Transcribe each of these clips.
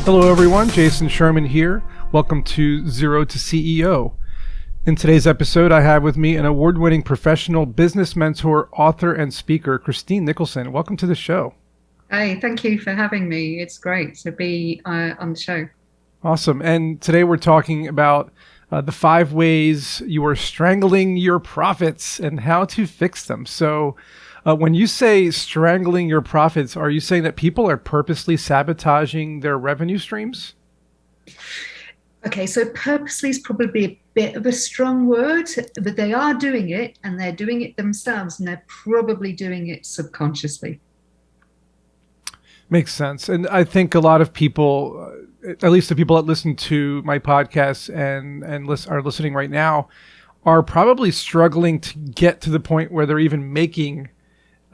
Hello everyone, Jason Sherman here. Welcome to Zero to CEO. In today's episode, I have with me an award-winning professional business mentor, author, and speaker, Christine Nicholson. Welcome to the show. Hey, thank you for having me. It's great to be on the show. Awesome. And today we're talking about the 5 ways you are strangling your profits and how to fix them. So when you say strangling your profits, are you saying that people are purposely sabotaging their revenue streams? Okay, so purposely is probably a bit of a strong word, but they are doing it and they're doing it themselves and they're probably doing it subconsciously. Makes sense. And I think a lot of people, at least the people that listen to my podcast and are listening right now, are probably struggling to get to the point where they're even making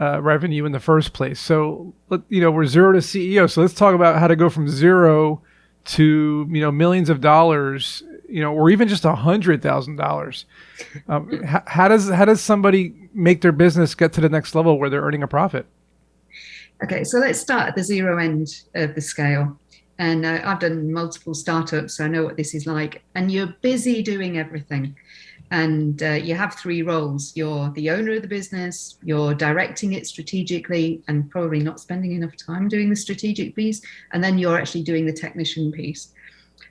revenue in the first place. So, we're zero to CEO. So let's talk about how to go from zero to, millions of dollars, or even just $100,000. How does somebody make their business get to the next level where they're earning a profit? Okay, so let's start at the zero end of the scale. And I've done multiple startups, so I know what this is like. And you're busy doing everything. And you have 3 roles. You're the owner of the business, you're directing it strategically and probably not spending enough time doing the strategic piece, and then you're actually doing the technician piece.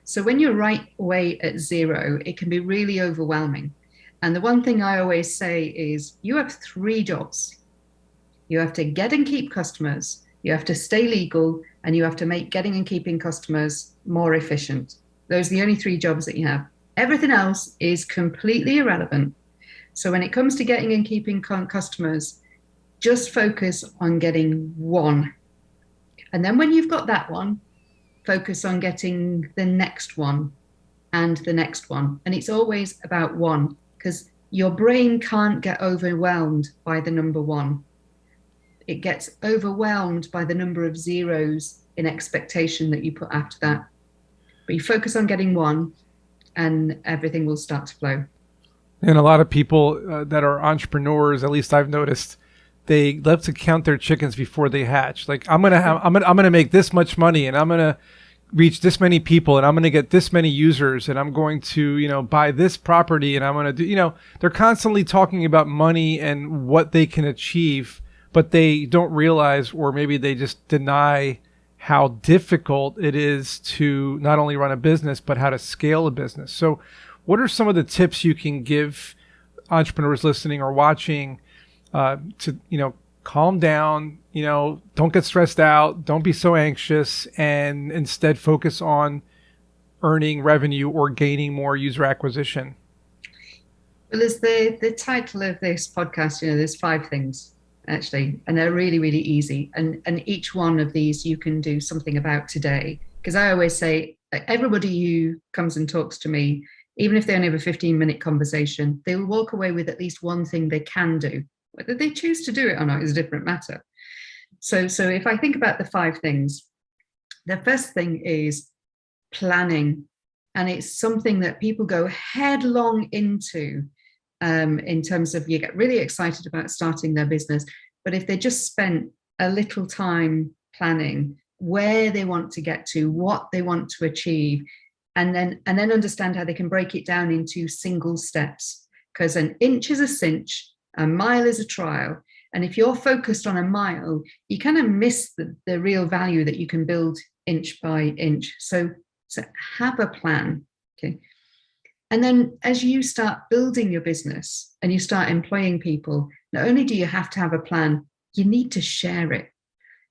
So when you're right away at zero, it can be really overwhelming. And the one thing I always say is you have 3 jobs. You have to get and keep customers, you have to stay legal, and you have to make getting and keeping customers more efficient. Those are the only 3 jobs that you have. Everything else is completely irrelevant. So when it comes to getting and keeping customers, just focus on getting one. And then when you've got that one, focus on getting the next one and the next one. And it's always about one because your brain can't get overwhelmed by the number one. It gets overwhelmed by the number of zeros in expectation that you put after that. But you focus on getting one and everything will start to flow. And a lot of people that are entrepreneurs, at least I've noticed, they love to count their chickens before they hatch. Like I'm gonna make this much money, and I'm gonna reach this many people, and I'm gonna get this many users, and I'm going to buy this property, and I'm gonna do they're constantly talking about money and what they can achieve, but they don't realize, or maybe they just deny how difficult it is to not only run a business, but how to scale a business. So what are some of the tips you can give entrepreneurs listening or watching to, calm down, don't get stressed out, don't be so anxious, and instead focus on earning revenue or gaining more user acquisition? Well, there's the title of this podcast, there's 5 things actually, and they're really, really easy. And each one of these you can do something about today. Because I always say, everybody who comes and talks to me, even if they only have a 15-minute conversation, they'll walk away with at least one thing they can do. Whether they choose to do it or not is a different matter. So if I think about the 5 things, the first thing is planning. And it's something that people go headlong into in terms of you get really excited about starting their business. But if they just spent a little time planning where they want to get to, what they want to achieve, and then understand how they can break it down into single steps. Because an inch is a cinch, a mile is a trial. And if you're focused on a mile, you kind of miss the real value that you can build inch by inch. So have a plan. Okay. And then as you start building your business and you start employing people, not only do you have to have a plan, you need to share it.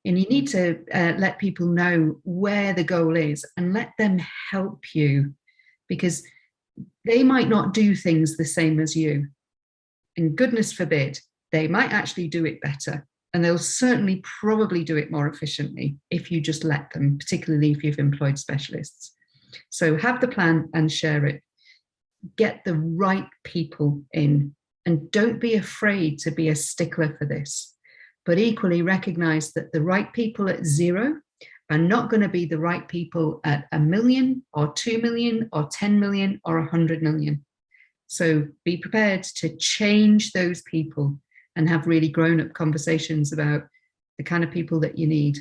And you need to let people know where the goal is and let them help you, because they might not do things the same as you. And goodness forbid, they might actually do it better. And they'll certainly probably do it more efficiently if you just let them, particularly if you've employed specialists. So have the plan and share it. Get the right people in, and don't be afraid to be a stickler for this, but equally recognize that the right people at zero are not going to be the right people at 1 million or 2 million or 10 million or 100 million. So be prepared to change those people and have really grown-up conversations about the kind of people that you need.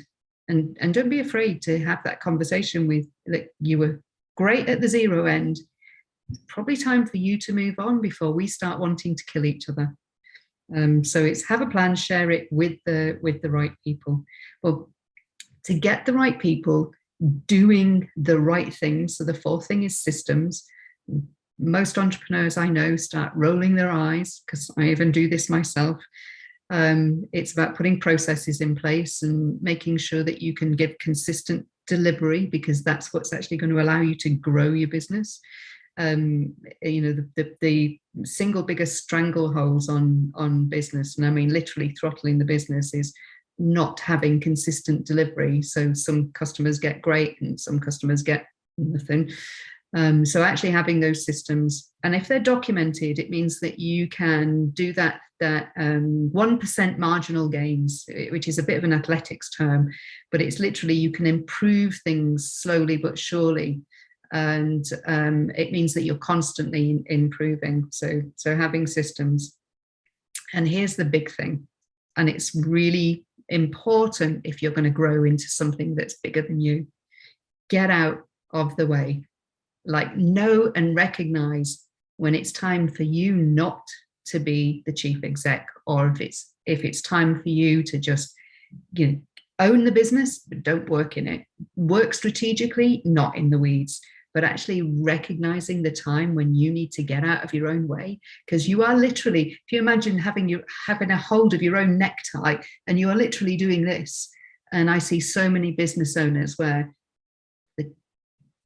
And don't be afraid to have that conversation with that. You were great at the zero end. It's probably time for you to move on before we start wanting to kill each other. So it's have a plan, share it with the right people. Well, to get the right people doing the right things. So the fourth thing is systems. Most entrepreneurs I know start rolling their eyes, because I even do this myself. It's about putting processes in place and making sure that you can give consistent delivery, because that's what's actually going to allow you to grow your business. The single biggest strangleholds on business, and I mean literally throttling the business, is not having consistent delivery. So some customers get great and some customers get nothing. So actually having those systems, and if they're documented, it means that you can do that 1% marginal gains, which is a bit of an athletics term, but it's literally you can improve things slowly but surely. And it means that you're constantly improving. So having systems. And here's the big thing, and it's really important if you're going to grow into something that's bigger than you. Get out of the way. Like, know and recognize when it's time for you not to be the chief exec, or if it's time for you to just, own the business, but don't work in it. Work strategically, not in the weeds, but actually recognizing the time when you need to get out of your own way. Because you are literally, if you imagine having a hold of your own necktie, and you are literally doing this. And I see so many business owners where the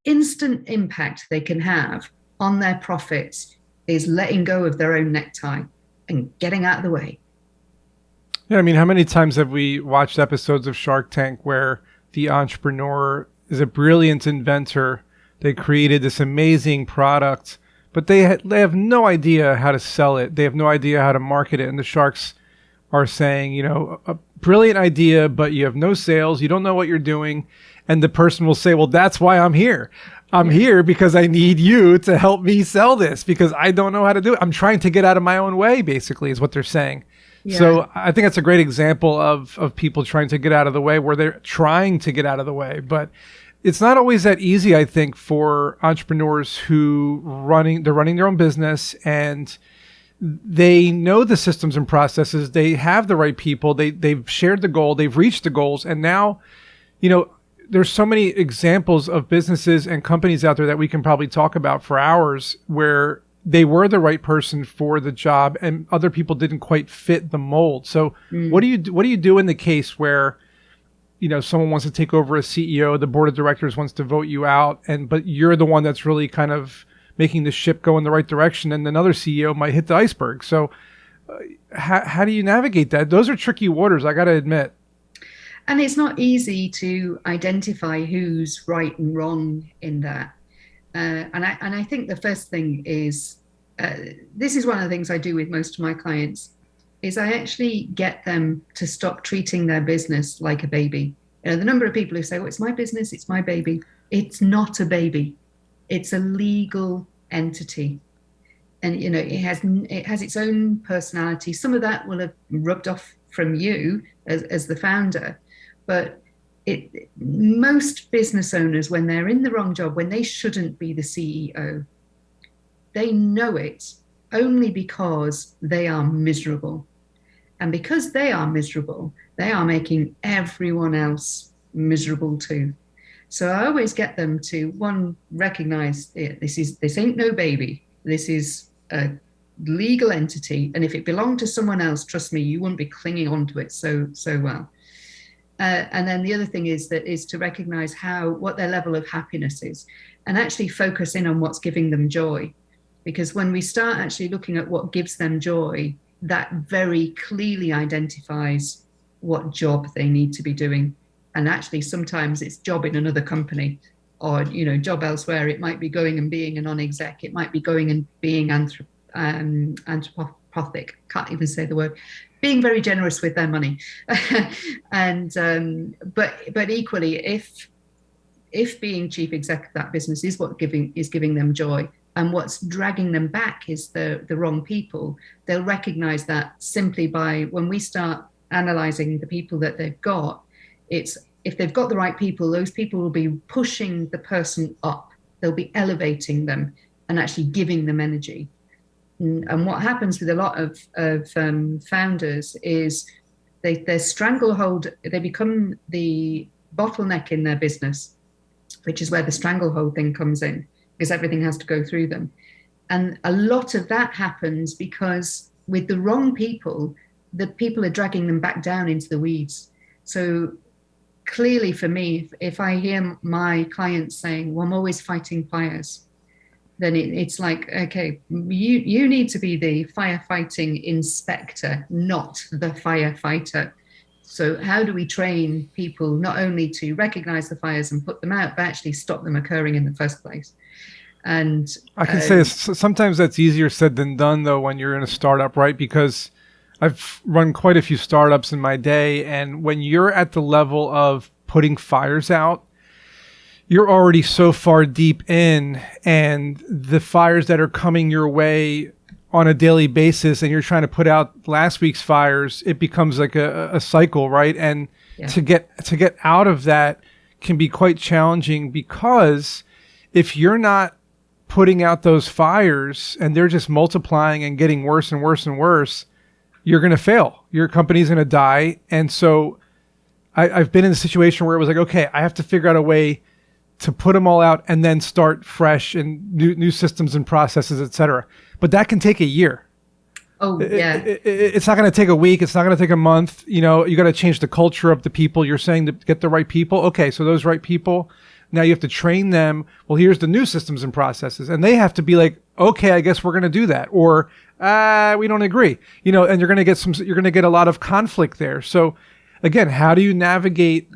instant impact they can have on their profits is letting go of their own necktie and getting out of the way. Yeah, I mean, how many times have we watched episodes of Shark Tank where the entrepreneur is a brilliant inventor? They created this amazing product, but they have no idea how to sell it. They have no idea how to market it. And the sharks are saying, a brilliant idea, but you have no sales. You don't know what you're doing. And the person will say, well, that's why I'm here. I'm here because I need you to help me sell this, because I don't know how to do it. I'm trying to get out of my own way, basically, is what they're saying. Yeah. So I think that's a great example of people trying to get out of the way, where they're trying to get out of the way. But it's not always that easy, I think, for entrepreneurs who they're running their own business, and they know the systems and processes. They have the right people. They've shared the goal. They've reached the goals. And now, there's so many examples of businesses and companies out there that we can probably talk about for hours, where they were the right person for the job and other people didn't quite fit the mold. So what do you do in the case where, someone wants to take over as CEO, the board of directors wants to vote you out, but you're the one that's really kind of making the ship go in the right direction, and another CEO might hit the iceberg. So how do you navigate that? Those are tricky waters, I got to admit. And it's not easy to identify who's right and wrong in that. And I think the first thing is, this is one of the things I do with most of my clients, is I actually get them to stop treating their business like a baby. The number of people who say, well, it's my business, it's my baby. It's not a baby. It's a legal entity. And, it has its own personality. Some of that will have rubbed off from you as the founder. But most business owners, when they're in the wrong job, when they shouldn't be the CEO, they know it only because they are miserable. And because they are miserable, they are making everyone else miserable too. So I always get them to, one, recognize this ain't no baby. This is a legal entity. And if it belonged to someone else, trust me, you wouldn't be clinging onto it so well. And then the other thing is to recognize what their level of happiness is, and actually focus in on what's giving them joy. Because when we start actually looking at what gives them joy, that very clearly identifies what job they need to be doing. And actually, sometimes it's job in another company, or job elsewhere. It might be going and being a non-exec. It might be going and being anthropomorphic. Can't even say the word. Being very generous with their money. And but equally, if being chief exec of that business is giving them joy, and what's dragging them back is the wrong people, they'll recognize that simply by, when we start analyzing the people that they've got, it's if they've got the right people, those people will be pushing the person up. They'll be elevating them and actually giving them energy. And what happens with a lot of founders is they stranglehold, they become the bottleneck in their business, which is where the stranglehold thing comes in, because everything has to go through them. And a lot of that happens because with the wrong people, the people are dragging them back down into the weeds. So clearly for me, if I hear my clients saying, well, I'm always fighting fires, then it's like, okay, you need to be the firefighting inspector, not the firefighter. So how do we train people not only to recognize the fires and put them out, but actually stop them occurring in the first place? And I can say sometimes that's easier said than done, though, when you're in a startup, right? Because I've run quite a few startups in my day, and when you're at the level of putting fires out, you're already so far deep in, and the fires that are coming your way on a daily basis, and you're trying to put out last week's fires, it becomes like a cycle, right? And to get out of that can be quite challenging, because if you're not putting out those fires and they're just multiplying and getting worse and worse and worse, you're going to fail. Your company's going to die. And so I've been in a situation where it was like, okay, I have to figure out a way to put them all out and then start fresh and new systems and processes, et cetera. But that can take a year. Oh, yeah. It's not going to take a week. It's not going to take a month. You got to change the culture of the people. You're saying to get the right people. Okay, so those right people, now you have to train them. Well, here's the new systems and processes. And they have to be like, okay, I guess we're going to do that. Or, we don't agree. And you're going to get a lot of conflict there. So again, how do you navigate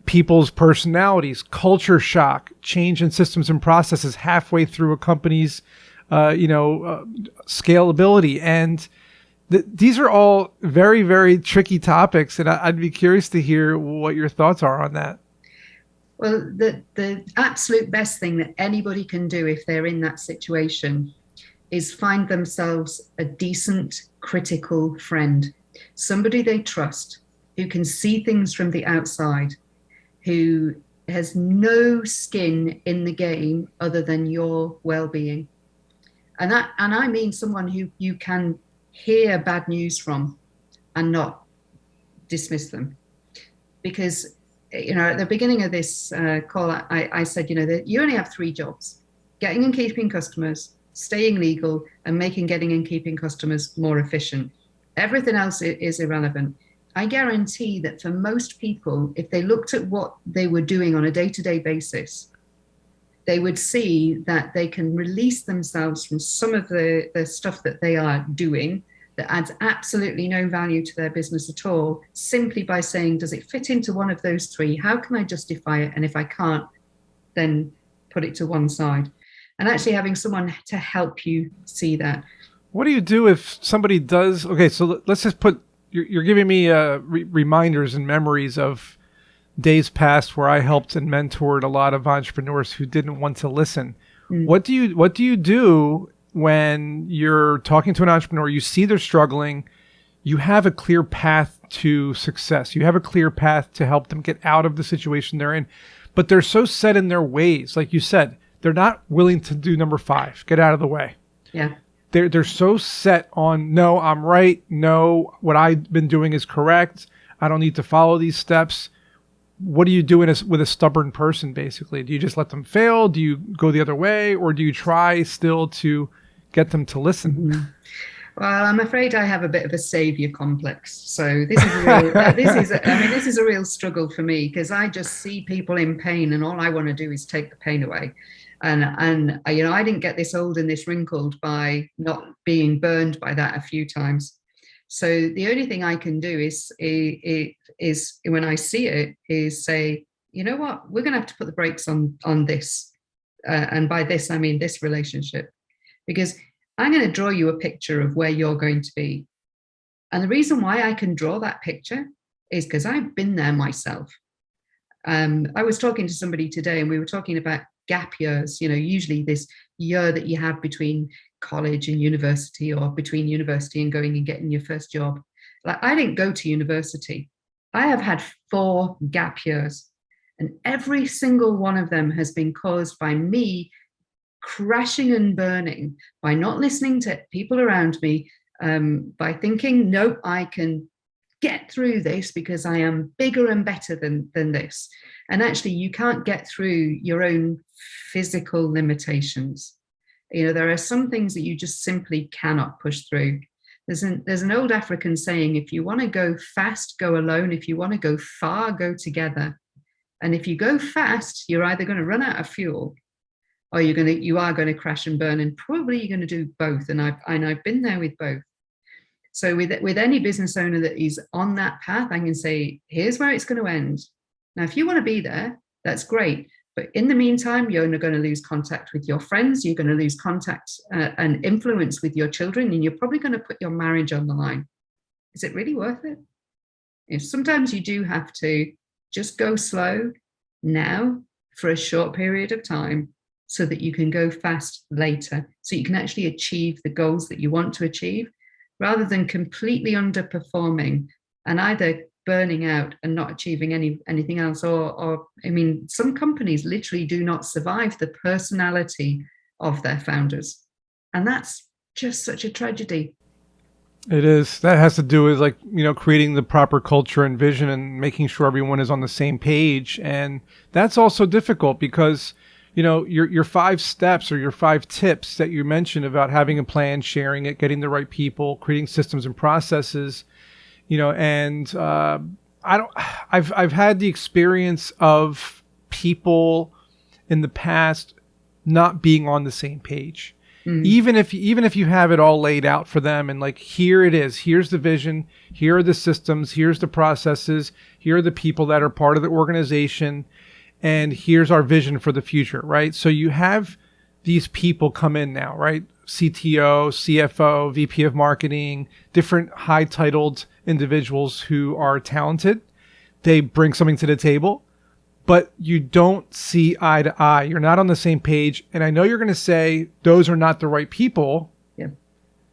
people's personalities, culture shock, change in systems and processes halfway through a company's, scalability? And these are all very, very tricky topics. And I'd be curious to hear what your thoughts are on that. Well, the absolute best thing that anybody can do if they're in that situation is find themselves a decent, critical friend, somebody they trust, who can see things from the outside, who has no skin in the game other than your well-being. And I mean someone who you can hear bad news from and not dismiss them. Because at the beginning of this call, I said, that you only have 3 jobs: getting and keeping customers, staying legal, and making getting and keeping customers more efficient. Everything else is irrelevant. I guarantee that for most people, if they looked at what they were doing on a day-to-day basis, they would see that they can release themselves from some of the stuff that they are doing that adds absolutely no value to their business at all, simply by saying, does it fit into one of those 3? How can I justify it? And if I can't, then put it to one side. And actually having someone to help you see that. What do you do if somebody does? Okay, so let's just put, you're giving me reminders and memories of days past where I helped and mentored a lot of entrepreneurs who didn't want to listen. What do you do when you're talking to an entrepreneur, you see they're struggling, you have a clear path to success, you have a clear path to help them get out of the situation they're in, but they're so set in their ways, like you said, they're not willing to do number 5, get out of the way. Yeah. They're so set on, no, I'm right, no, what I've been doing is correct, I don't need to follow these steps. What do you do with a stubborn person, basically? Do you just let them fail? Do you go the other way? Or do you try still to get them to listen? Mm-hmm. Well, I'm afraid I have a bit of a savior complex. So this is a real struggle for me, because I just see people in pain and all I want to do is take the pain away. And I didn't get this old and this wrinkled by not being burned by that a few times. So the only thing I can do is when I see it is say, you know what, we're going to have to put the brakes on this. And by this, I mean this relationship, because I'm going to draw you a picture of where you're going to be. And the reason why I can draw that picture is because I've been there myself. I was talking to somebody today and we were talking about gap years, usually this year that you have between college and university, or between university and going and getting your first job. Like, I didn't go to university. I have had 4 gap years, and every single one of them has been caused by me crashing and burning, by not listening to people around me, by thinking, nope, I can get through this because I am bigger and better than this. And actually, you can't get through your own physical limitations. There are some things that you just simply cannot push through. There's an old African saying, if you want to go fast, go alone. If you want to go far, go together. And if you go fast, you're either going to run out of fuel, or you are going to crash and burn, and probably you're going to do both. And I've been there with both. So with any business owner that is on that path, I can say, here's where it's going to end. Now, if you want to be there, that's great. But in the meantime, you're going to lose contact with your friends. You're going to lose contact and influence with your children, and you're probably going to put your marriage on the line. Is it really worth it? Sometimes you do have to just go slow now for a short period of time so that you can go fast later, so you can actually achieve the goals that you want to achieve, rather than completely underperforming and either burning out and not achieving anything else. Or some companies literally do not survive the personality of their founders. And that's just such a tragedy. It is. That has to do with creating the proper culture and vision and making sure everyone is on the same page. And that's also difficult because, your 5 steps or your 5 tips that you mentioned about having a plan, sharing it, getting the right people, creating systems and processes, and I've had the experience of people in the past not being on the same page. Even if you have it all laid out for them and here it is, here's the vision, here are the systems, here's the processes, here are the people that are part of the organization, and here's our vision for the future, right? So you have these people come in now, right? CTO, CFO, VP of marketing, different high titled individuals who are talented. They bring something to the table, but you don't see eye to eye. You're not on the same page. And I know you're going to say those are not the right people. Yeah.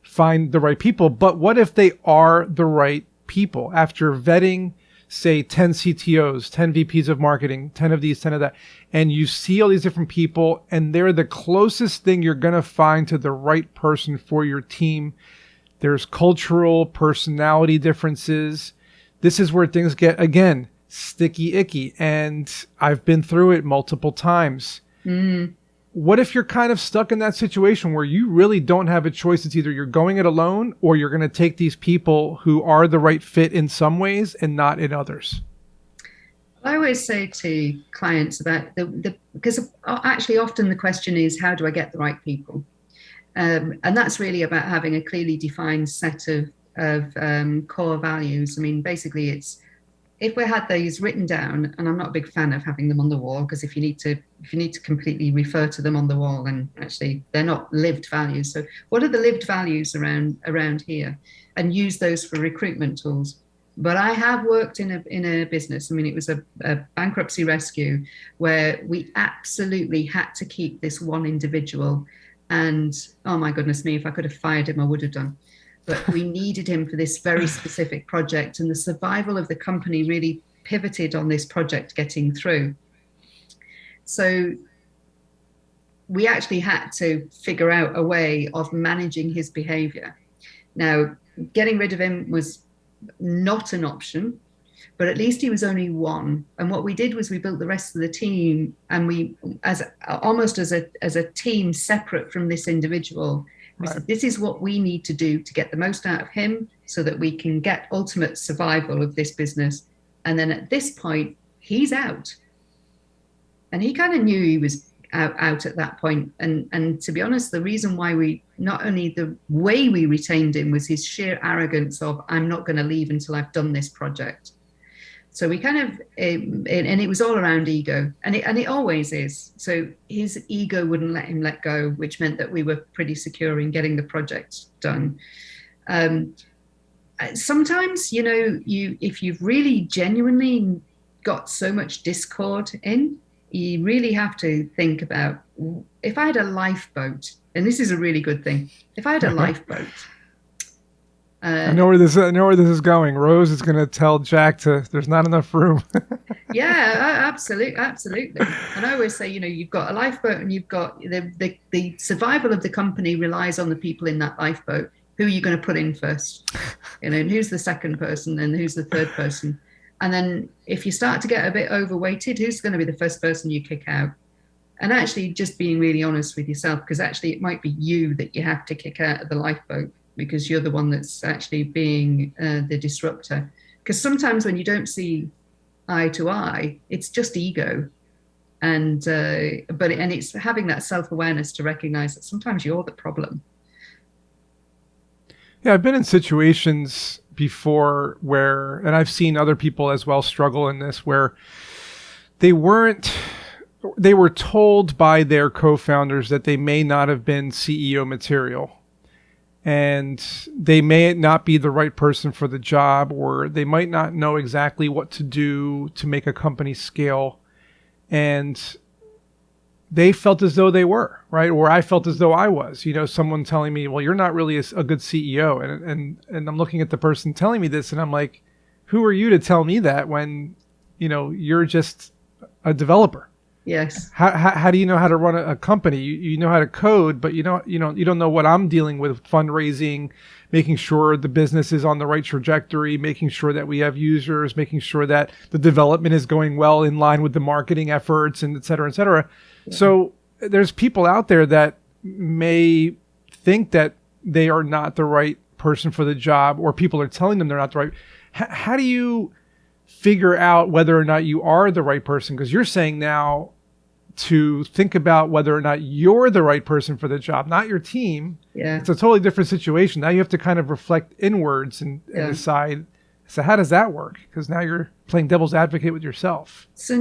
Find the right people. But what if they are the right people after vetting, say, 10 CTOs, 10 VPs of marketing, 10 of these, 10 of that, and you see all these different people and they're the closest thing you're going to find to the right person for your team. There's cultural personality differences. This is where things get, again, sticky icky, and I've been through it multiple times. What if you're kind of stuck in that situation where you really don't have a choice? It's either you're going it alone or you're going to take these people who are the right fit in some ways and not in others. I always say to clients about because actually often the question is, how do I get the right people? And that's really about having a clearly defined set of core values. Basically it's, if we had those written down, and I'm not a big fan of having them on the wall, because if you need to completely refer to them on the wall, and actually they're not lived values. So what are the lived values around here, and use those for recruitment tools. But I have worked in a business. It was a bankruptcy rescue where we absolutely had to keep this one individual, and oh my goodness me, if I could have fired him, I would have done. But we needed him for this very specific project, and the survival of the company really pivoted on this project getting through. So we actually had to figure out a way of managing his behavior. Now, getting rid of him was not an option, but at least he was only one. And what we did was we built the rest of the team, and we, as a team separate from this individual, we said, this is what we need to do to get the most out of him so that we can get ultimate survival of this business. And then at this point, he's out. And he kind of knew he was out at that point. And to be honest, the reason why not only the way we retained him was his sheer arrogance of, I'm not going to leave until I've done this project. So we kind of, and it was all around ego, and it always is. So his ego wouldn't let him let go, which meant that we were pretty secure in getting the project done. Sometimes, if you've really genuinely got so much discord in, you really have to think about, if I had a lifeboat, and this is a really good thing, if I had a lifeboat, I know where this is going. Rose is going to tell Jack there's not enough room. Yeah, absolutely, absolutely. And I always say, you've got a lifeboat, and you've got the survival of the company relies on the people in that lifeboat. Who are you going to put in first? And who's the second person, and who's the third person? And then if you start to get a bit overweighted, who's going to be the first person you kick out? And actually just being really honest with yourself, because actually it might be you that you have to kick out of the lifeboat, because you're the one that's actually being the disruptor. Because sometimes when you don't see eye to eye, it's just ego. And it's having that self-awareness to recognize that sometimes you're the problem. Yeah, I've been in situations before where, and I've seen other people as well struggle in this, where they were told by their co-founders that they may not have been CEO material, and they may not be the right person for the job, or they might not know exactly what to do to make a company scale. And they felt as though they were, right? Or I felt as though I was, someone telling me, well, you're not really a good CEO. And I'm looking at the person telling me this, and I'm like, who are you to tell me that when, you're just a developer? Yes. How do you know how to run a company? You know how to code, but you don't know what I'm dealing with: fundraising, making sure the business is on the right trajectory, making sure that we have users, making sure that the development is going well in line with the marketing efforts, and et cetera, et cetera. Yeah. So there's people out there that may think that they are not the right person for the job, or people are telling them they're not the right. How do you figure out whether or not you are the right person? Because you're saying now to think about whether or not you're the right person for the job, not your team. Yeah. It's a totally different situation. Now you have to kind of reflect inwards and decide. So how does that work? Because now you're playing devil's advocate with yourself. So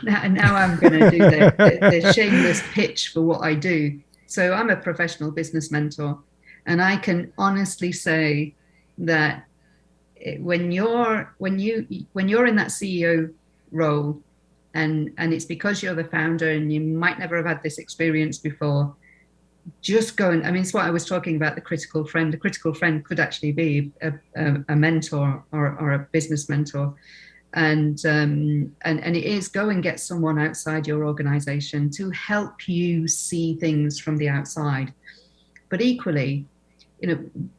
now I'm going to do the shameless pitch for what I do. So I'm a professional business mentor, and I can honestly say that when you're in that CEO role, and it's because you're the founder and you might never have had this experience before, just go and, it's what I was talking about, the critical friend. A critical friend could actually be a mentor or a business mentor. And it is, go and get someone outside your organization to help you see things from the outside. But equally,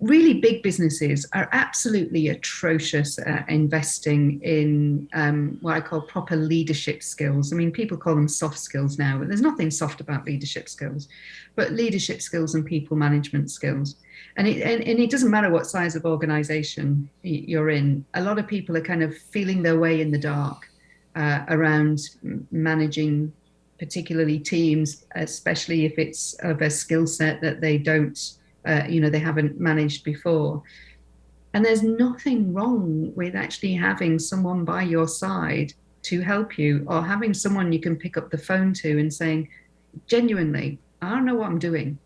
really big businesses are absolutely atrocious at investing in what I call proper leadership skills. People call them soft skills now, but there's nothing soft about leadership skills, but leadership skills and people management skills. And it doesn't matter what size of organization you're in. A lot of people are kind of feeling their way in the dark around managing particularly teams, especially if it's of a skill set that they don't they haven't managed before. And there's nothing wrong with actually having someone by your side to help you, or having someone you can pick up the phone to and saying, genuinely, I don't know what I'm doing,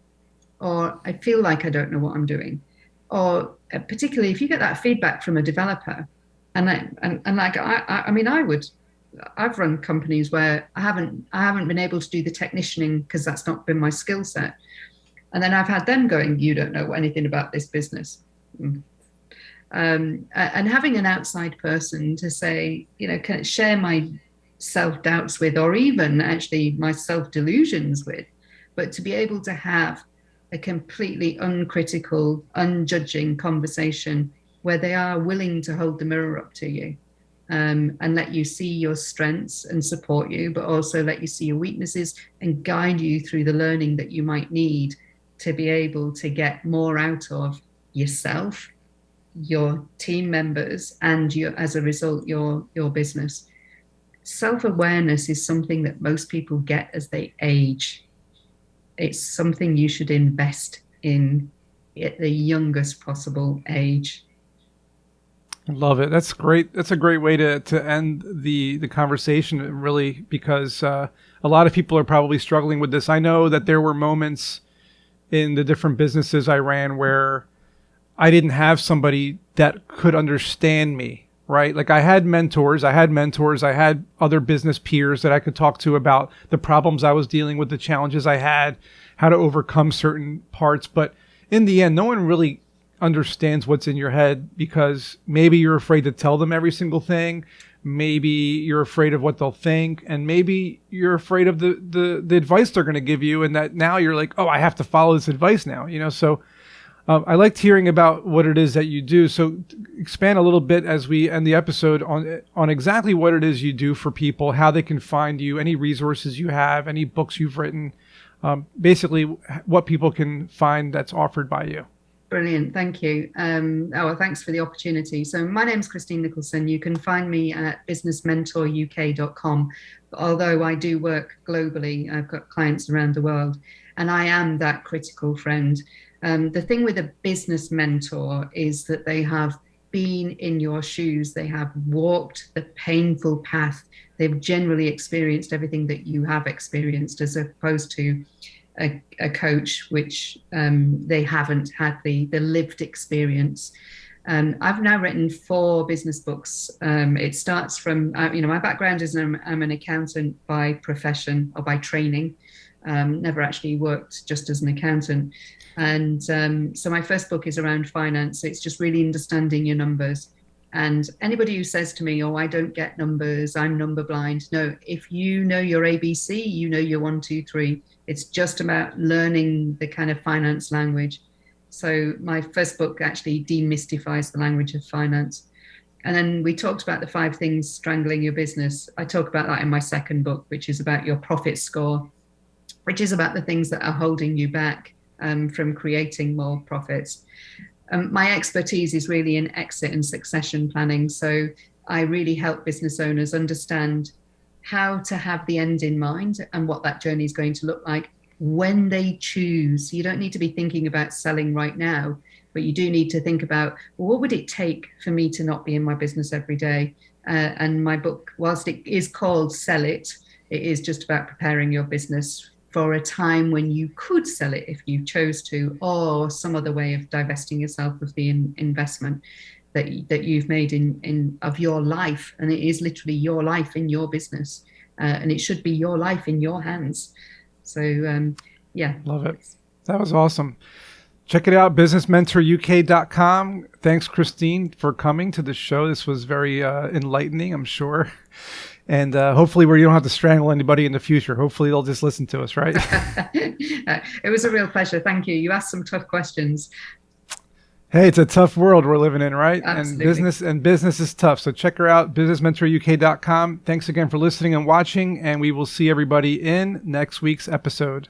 or I feel like I don't know what I'm doing. Or particularly if you get that feedback from a developer, I've run companies where I haven't been able to do the technicianing because that's not been my skill set. And then I've had them going, you don't know anything about this business. And having an outside person to say, can share my self-doubts with, or even actually my self-delusions with, but to be able to have a completely uncritical, unjudging conversation where they are willing to hold the mirror up to you and let you see your strengths and support you, but also let you see your weaknesses and guide you through the learning that you might need to be able to get more out of yourself, your team members, and as a result, your business. Self-awareness is something that most people get as they age. It's something you should invest in at the youngest possible age. I love it. That's great. That's a great way to end the conversation, really, because a lot of people are probably struggling with this. I know that there were moments in the different businesses I ran where I didn't have somebody that could understand me, right? Like I had mentors, I had other business peers that I could talk to about the problems I was dealing with, the challenges I had, how to overcome certain parts. But in the end, no one really understands what's in your head, because maybe you're afraid to tell them every single thing. Maybe you're afraid of what they'll think, and maybe you're afraid of the advice they're going to give you, and that now you're like, oh, I have to follow this advice now, so I liked hearing about what it is that you do. So expand a little bit as we end the episode on exactly what it is you do for people, how they can find you, any resources you have, any books you've written, basically what people can find that's offered by you. Brilliant. Thank you. Thanks for the opportunity. So my name's Christine Nicholson. You can find me at businessmentoruk.com. Although I do work globally, I've got clients around the world, and I am that critical friend. The thing with a business mentor is that they have been in your shoes. They have walked the painful path. They've generally experienced everything that you have experienced, as opposed to a coach, which they haven't had the lived experience. I've now written 4 business books. It starts from, my background is I'm an accountant by profession or by training. Never actually worked just as an accountant. And so my first book is around finance. It's just really understanding your numbers. And anybody who says to me, oh, I don't get numbers, I'm number blind. No, if you know your ABC, you know your 1, 2, 3. It's just about learning the kind of finance language. So my first book actually demystifies the language of finance. And then we talked about the 5 things strangling your business. I talk about that in my second book, which is about your profit score, which is about the things that are holding you back from creating more profits. My expertise is really in exit and succession planning. So I really help business owners understand how to have the end in mind and what that journey is going to look like when they choose. You don't need to be thinking about selling right now, but you do need to think about, well, what would it take for me to not be in my business every day? And my book, whilst it is called Sell It, it is just about preparing your business for a time when you could sell it if you chose to, or some other way of divesting yourself of the investment that you've made of your life. And it is literally your life in your business, and it should be your life in your hands. So Love it. That was awesome. Check it out, businessmentoruk.com. Thanks, Christine, for coming to the show. This was very enlightening, I'm sure. And hopefully you don't have to strangle anybody in the future. Hopefully they'll just listen to us, right? It was a real pleasure. Thank you. You asked some tough questions. Hey, it's a tough world we're living in, right? Absolutely. And business is tough. So check her out, businessmentoruk.com. Thanks again for listening and watching, and we will see everybody in next week's episode.